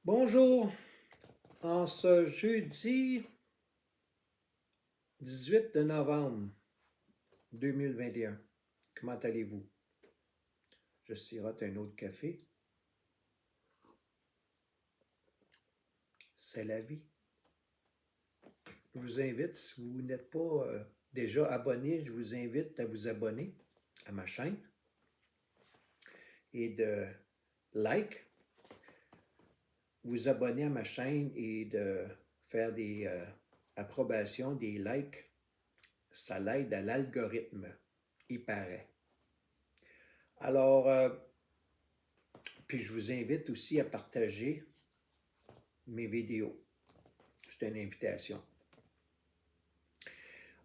Bonjour, en ce jeudi 18 de novembre 2021, comment allez-vous? Je sirote un autre café. C'est la vie. Je vous invite, si vous n'êtes pas déjà abonné, je vous invite à vous abonner à ma chaîne et de like, vous abonner à ma chaîne et de faire des approbations, des likes. Ça l'aide à l'algorithme, il paraît. Alors, puis je vous invite aussi à partager mes vidéos. C'est une invitation.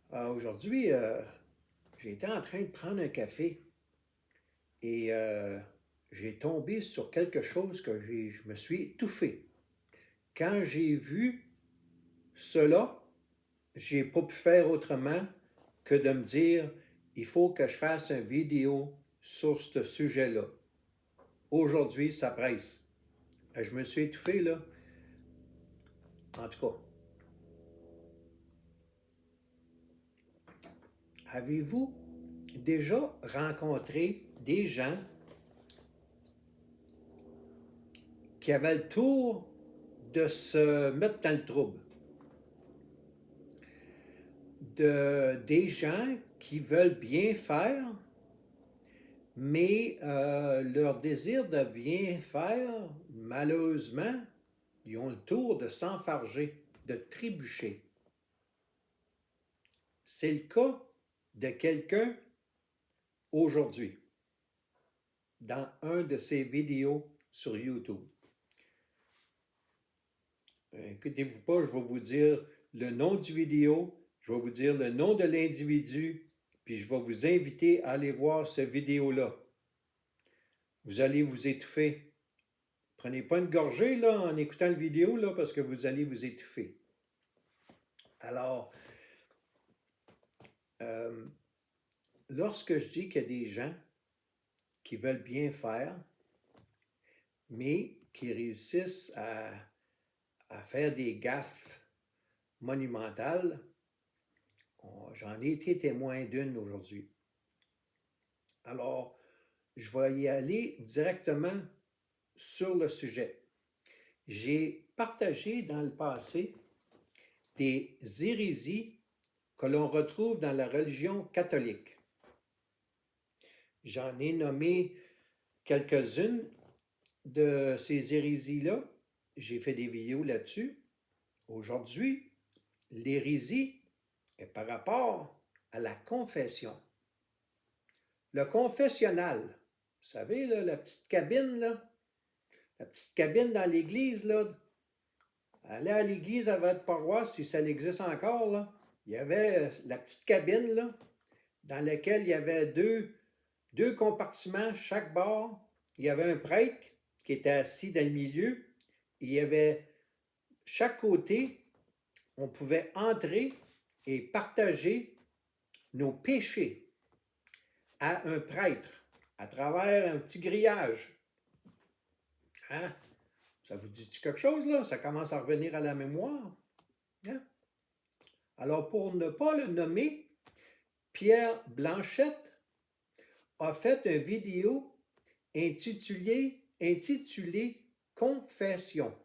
Aujourd'hui, j'étais en train de prendre un café et j'ai tombé sur quelque chose que je me suis étouffé. Quand j'ai vu cela, j'ai pas pu faire autrement que de me dire, il faut que je fasse une vidéo sur ce sujet-là. Aujourd'hui, ça presse. Je me suis étouffé, là. En tout cas, avez-vous déjà rencontré des gens qui avaient le tour de se mettre dans le trouble? Des gens qui veulent bien faire, mais leur désir de bien faire, malheureusement, ils ont le tour de s'enfarger, de trébucher. C'est le cas de quelqu'un aujourd'hui, dans un de ses vidéos sur YouTube. Écoutez-vous pas, je vais vous dire le nom du vidéo, je vais vous dire le nom de l'individu, puis je vais vous inviter à aller voir cette vidéo-là. Vous allez vous étouffer. Prenez pas une gorgée là, en écoutant la vidéo, là, parce que vous allez vous étouffer. Alors, lorsque je dis qu'il y a des gens qui veulent bien faire, mais qui réussissent à faire des gaffes monumentales, j'en ai été témoin d'une aujourd'hui. Alors, je vais y aller directement sur le sujet. J'ai partagé dans le passé des hérésies que l'on retrouve dans la religion catholique. J'en ai nommé quelques-unes de ces hérésies-là. J'ai fait des vidéos là-dessus. Aujourd'hui, l'hérésie est par rapport à la confession. Le confessionnal, vous savez, là, la petite cabine, là, la petite cabine dans l'église, là, allez à l'église à votre paroisse, si ça existe encore, là, il y avait la petite cabine, là, dans laquelle il y avait deux compartiments, chaque bord. Il y avait un prêtre qui était assis dans le milieu. Il y avait chaque côté, on pouvait entrer et partager nos péchés à un prêtre à travers un petit grillage. Hein? Ça vous dit quelque chose, là? Ça commence à revenir à la mémoire. Hein? Alors, pour ne pas le nommer, Pierre Blanchette a fait une vidéo intitulée Confession.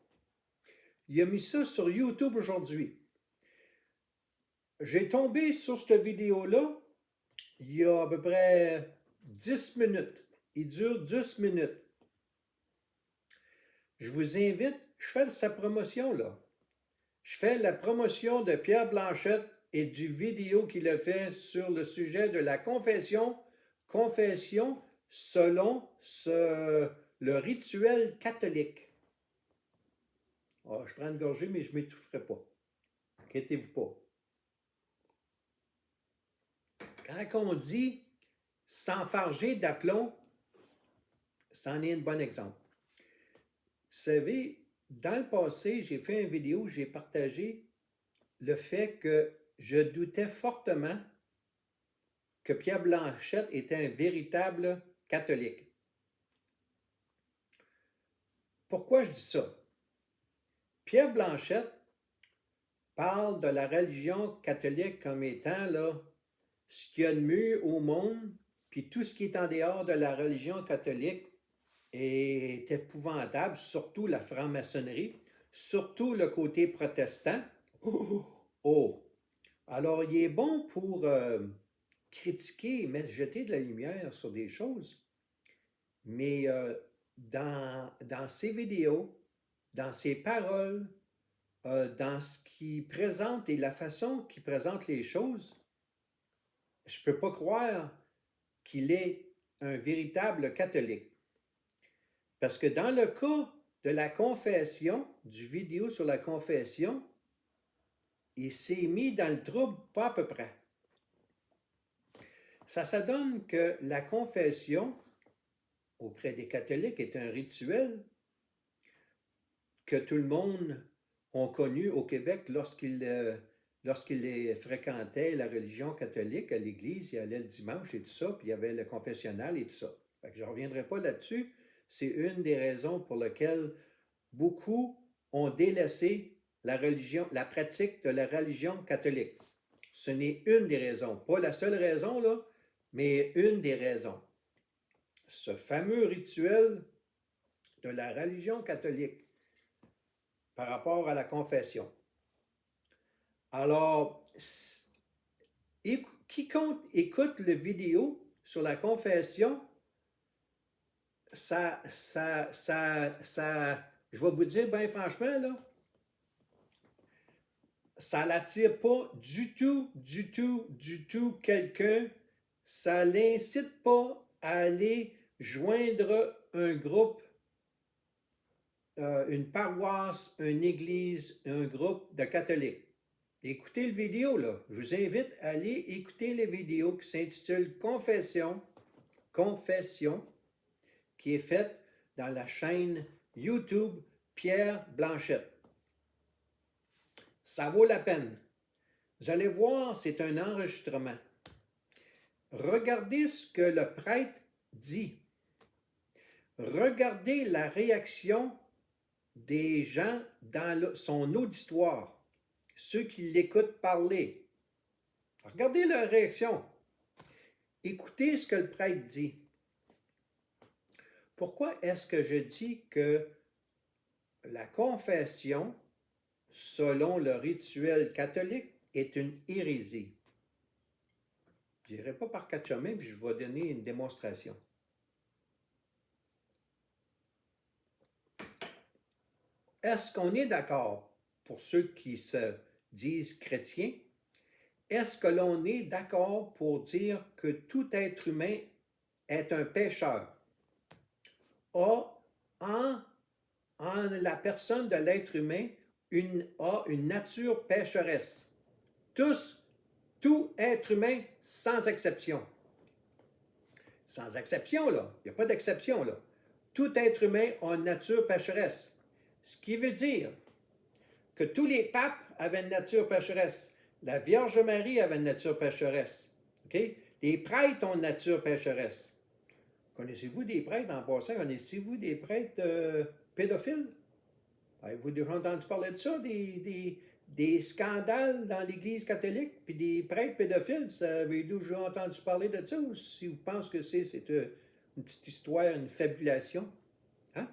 Il a mis ça sur YouTube aujourd'hui. J'ai tombé sur cette vidéo-là il y a à peu près 10 minutes. Il dure 10 minutes. Je vous invite, je fais sa promotion là. Je fais la promotion de Pierre Blanchette et du vidéo qu'il a fait sur le sujet de la confession selon le rituel catholique. Oh, je prends une gorgée, mais je ne m'étoufferai pas. Inquiétez-vous pas. Quand on dit s'enfarger d'aplomb, c'en est un bon exemple. Vous savez, dans le passé, j'ai fait une vidéo où j'ai partagé le fait que je doutais fortement que Pierre Blanchette était un véritable catholique. Pourquoi je dis ça? Pierre Blanchette parle de la religion catholique comme étant là, ce qu'il y a de mieux au monde, puis tout ce qui est en dehors de la religion catholique est épouvantable, surtout la franc-maçonnerie, surtout le côté protestant. Oh! Oh! Alors, il est bon pour critiquer, mais jeter de la lumière sur des choses, mais dans ses vidéos, dans ses paroles, dans ce qu'il présente et la façon qu'il présente les choses, je ne peux pas croire qu'il est un véritable catholique. Parce que dans le cas de la confession, du vidéo sur la confession, il s'est mis dans le trouble pas à peu près. Ça donne que la confession auprès des catholiques est un rituel que tout le monde a connu au Québec lorsqu'il fréquentait la religion catholique à l'église, il allait le dimanche et tout ça, puis il y avait le confessionnal et tout ça. Fait que je ne reviendrai pas là-dessus. C'est une des raisons pour lesquelles beaucoup ont délaissé la religion, la pratique de la religion catholique. Ce n'est une des raisons, pas la seule raison, là, mais une des raisons. Ce fameux rituel de la religion catholique par rapport à la confession. Alors, quiconque écoute le vidéo sur la confession, je vais vous dire, bien franchement, là, ça l'attire pas du tout quelqu'un, ça l'incite pas à aller joindre un groupe, une paroisse, une église, un groupe de catholiques. Écoutez le vidéo, là. Je vous invite à aller écouter les vidéos qui s'intitule Confession, qui est faite dans la chaîne YouTube Pierre Blanchette. Ça vaut la peine. Vous allez voir, c'est un enregistrement. Regardez ce que le prêtre dit. Regardez la réaction des gens dans son auditoire, ceux qui l'écoutent parler. Regardez leur réaction. Écoutez ce que le prêtre dit. Pourquoi est-ce que je dis que la confession, selon le rituel catholique, est une hérésie? Je n'irai pas par quatre chemins, puis je vais donner une démonstration. Est-ce qu'on est d'accord, pour ceux qui se disent chrétiens, est-ce que l'on est d'accord pour dire que tout être humain est un pécheur? A, en la personne de l'être humain, a une nature pécheresse. Tout être humain, sans exception. Sans exception, là. Il n'y a pas d'exception, là. Tout être humain a une nature pécheresse. Ce qui veut dire que tous les papes avaient une nature pécheresse. La Vierge Marie avait une nature pécheresse. Okay? Les prêtres ont une nature pécheresse. Connaissez-vous des prêtres, en passant, connaissez-vous des prêtres pédophiles? Avez-vous déjà entendu parler de ça, des scandales dans l'Église catholique, puis des prêtres pédophiles? Avez-vous déjà entendu parler de ça, ou si vous pensez que c'est une petite histoire, une fabulation? Hein?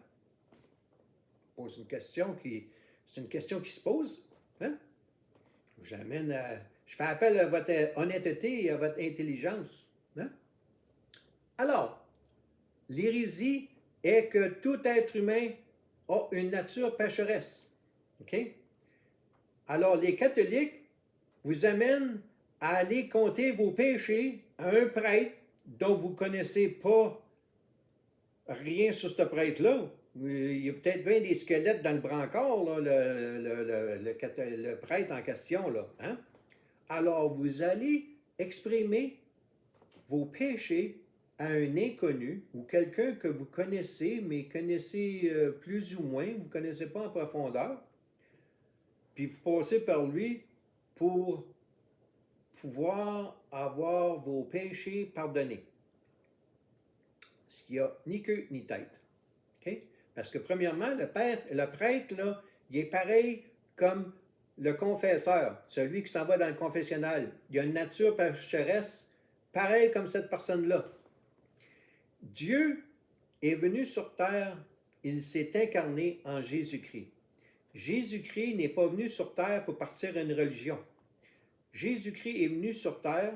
C'est une question qui se pose. Hein? Je fais appel à votre honnêteté et à votre intelligence. Hein? Alors, l'hérésie est que tout être humain a une nature pécheresse. OK? Alors, les catholiques vous amènent à aller compter vos péchés à un prêtre dont vous ne connaissez pas rien sur ce prêtre-là. Il y a peut-être bien des squelettes dans le brancard, là, le prêtre en question. Là, hein? Alors, vous allez exprimer vos péchés à un inconnu ou quelqu'un que vous connaissez, mais connaissez plus ou moins, vous ne connaissez pas en profondeur, puis vous passez par lui pour pouvoir avoir vos péchés pardonnés. Ce qui a ni queue ni tête. Okay? Parce que premièrement, le prêtre, là, Il est pareil comme le confesseur, celui qui s'en va dans le confessionnal. Il a une nature pécheresse, pareil comme cette personne-là. Dieu est venu sur terre, il s'est incarné en Jésus-Christ. Jésus-Christ n'est pas venu sur terre pour partir à une religion. Jésus-Christ est venu sur terre,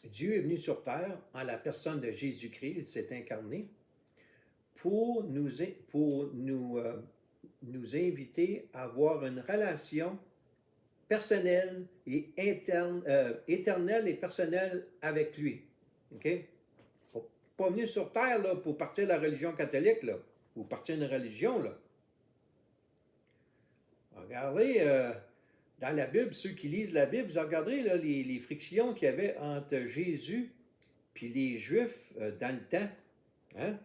Dieu est venu sur terre en la personne de Jésus-Christ, il s'est incarné pour nous inviter à avoir une relation personnelle et éternelle et personnelle avec lui. OK? Pas venu sur terre là, pour partir de la religion catholique, là, ou partir d'une religion. Là. Regardez, dans la Bible, ceux qui lisent la Bible, vous regardez là, les frictions qu'il y avait entre Jésus et les Juifs dans le temps. Hein?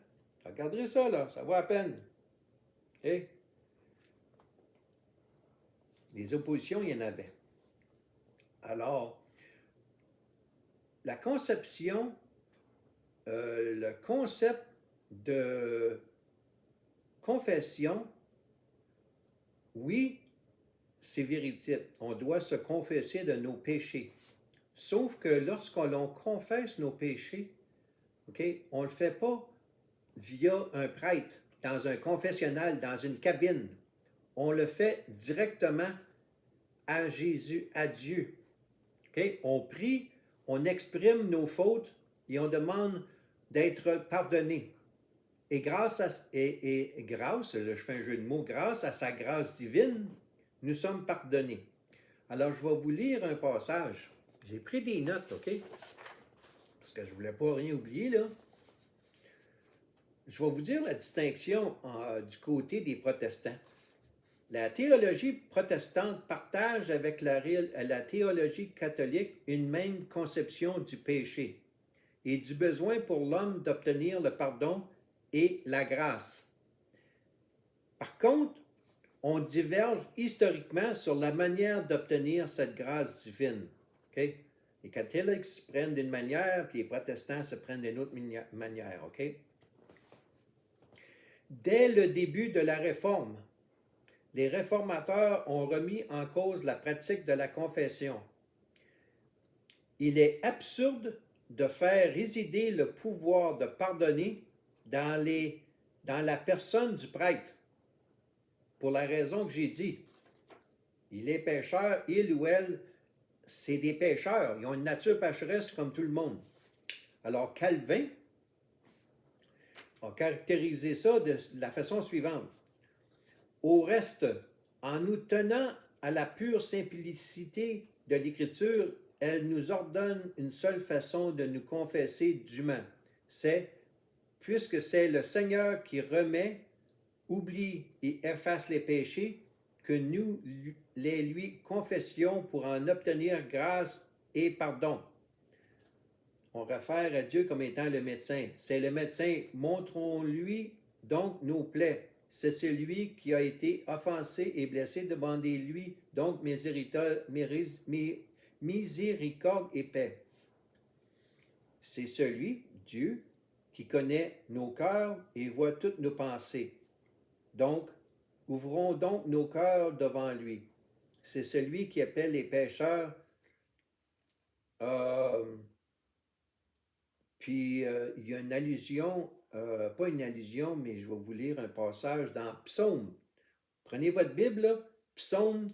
Regardez ça, là, ça vaut la peine. Okay? Les oppositions, il y en avait. Alors, la conception, le concept de confession, oui, c'est véridique. On doit se confesser de nos péchés. Sauf que lorsqu'on confesse nos péchés, okay, on ne le fait pas via un prêtre, dans un confessionnal, dans une cabine. On le fait directement à Jésus, à Dieu. Okay? On prie, on exprime nos fautes et on demande d'être pardonné. Et grâce, je fais un jeu de mots, grâce à sa grâce divine, nous sommes pardonnés. Alors, je vais vous lire un passage. J'ai pris des notes, OK? Parce que je ne voulais pas rien oublier, là. Je vais vous dire la distinction du côté des protestants. La théologie protestante partage avec la théologie catholique une même conception du péché et du besoin pour l'homme d'obtenir le pardon et la grâce. Par contre, on diverge historiquement sur la manière d'obtenir cette grâce divine. Okay? Les catholiques se prennent d'une manière, puis les protestants se prennent d'une autre manière. Okay? Dès le début de la Réforme, les réformateurs ont remis en cause la pratique de la confession. Il est absurde de faire résider le pouvoir de pardonner dans la personne du prêtre, pour la raison que j'ai dit. Il est pécheur, il ou elle, c'est des pécheurs. Ils ont une nature pécheresse comme tout le monde. Alors Calvin a caractérisé ça de la façon suivante. Au reste, en nous tenant à la pure simplicité de l'Écriture, elle nous ordonne une seule façon de nous confesser dûment. C'est, puisque c'est le Seigneur qui remet, oublie et efface les péchés, que nous les lui confessions pour en obtenir grâce et pardon. On réfère à Dieu comme étant le médecin. C'est le médecin. Montrons-lui donc nos plaies. C'est celui qui a été offensé et blessé. Demandez-lui donc miséricorde et paix. C'est celui, Dieu, qui connaît nos cœurs et voit toutes nos pensées. Donc, ouvrons donc nos cœurs devant lui. C'est celui qui appelle les pécheurs. Puis, il y a une allusion, pas une allusion, mais je vais vous lire un passage dans Psaume. Prenez votre Bible, là, Psaume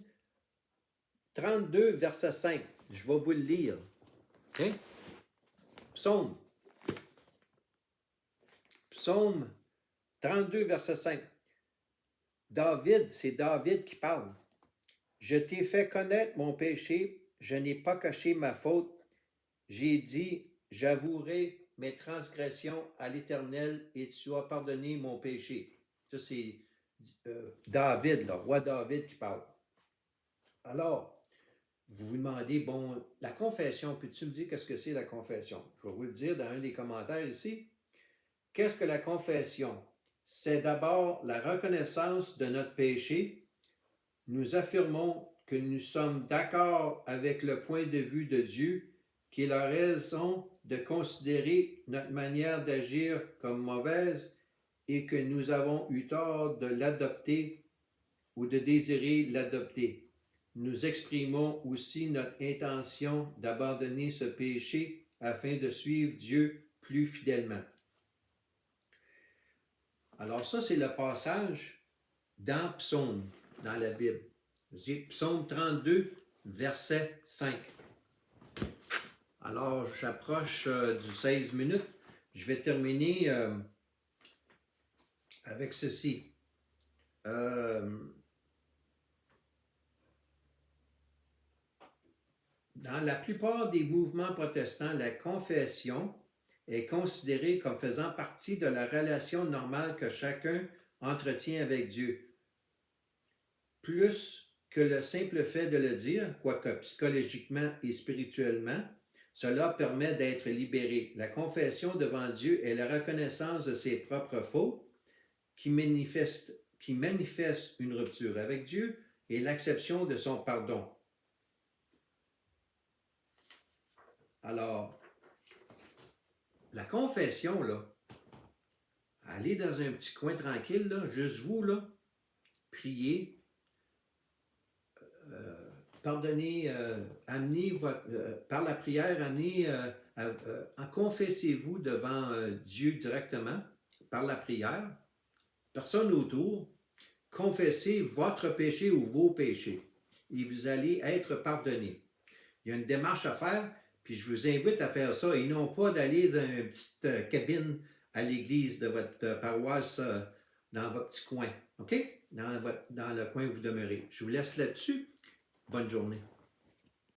32, verset 5. Je vais vous le lire. Okay? Psaume 32, verset 5. David, c'est David qui parle. Je t'ai fait connaître mon péché, je n'ai pas caché ma faute. J'ai dit, j'avouerai mes transgressions à l'Éternel et tu as pardonné mon péché. Ça, c'est David, le roi David qui parle. Alors, vous vous demandez, bon, la confession, peux-tu me dire qu'est-ce que c'est la confession? Je vais vous le dire dans un des commentaires ici. Qu'est-ce que la confession? C'est d'abord la reconnaissance de notre péché. Nous affirmons que nous sommes d'accord avec le point de vue de Dieu, qui est la raison de considérer notre manière d'agir comme mauvaise et que nous avons eu tort de l'adopter ou de désirer l'adopter. Nous exprimons aussi notre intention d'abandonner ce péché afin de suivre Dieu plus fidèlement. Alors ça, c'est le passage dans Psaume, dans la Bible. Psaume 32, verset 5. Alors, j'approche du 16 minutes. Je vais terminer avec ceci. Dans la plupart des mouvements protestants, la confession est considérée comme faisant partie de la relation normale que chacun entretient avec Dieu. Plus que le simple fait de le dire, quoique psychologiquement et spirituellement, cela permet d'être libéré. La confession devant Dieu est la reconnaissance de ses propres fautes qui manifeste une rupture avec Dieu et l'acceptation de son pardon. Alors, la confession, là, allez dans un petit coin tranquille, là, juste vous, là, priez, pardonnez, amenez par la prière, confessez-vous devant Dieu directement, par la prière, personne autour, confessez votre péché ou vos péchés et vous allez être pardonné. Il y a une démarche à faire, puis je vous invite à faire ça et non pas d'aller dans une petite cabine à l'église de votre paroisse dans votre petit coin, OK? Dans le coin où vous demeurez. Je vous laisse là-dessus. Bonne journée.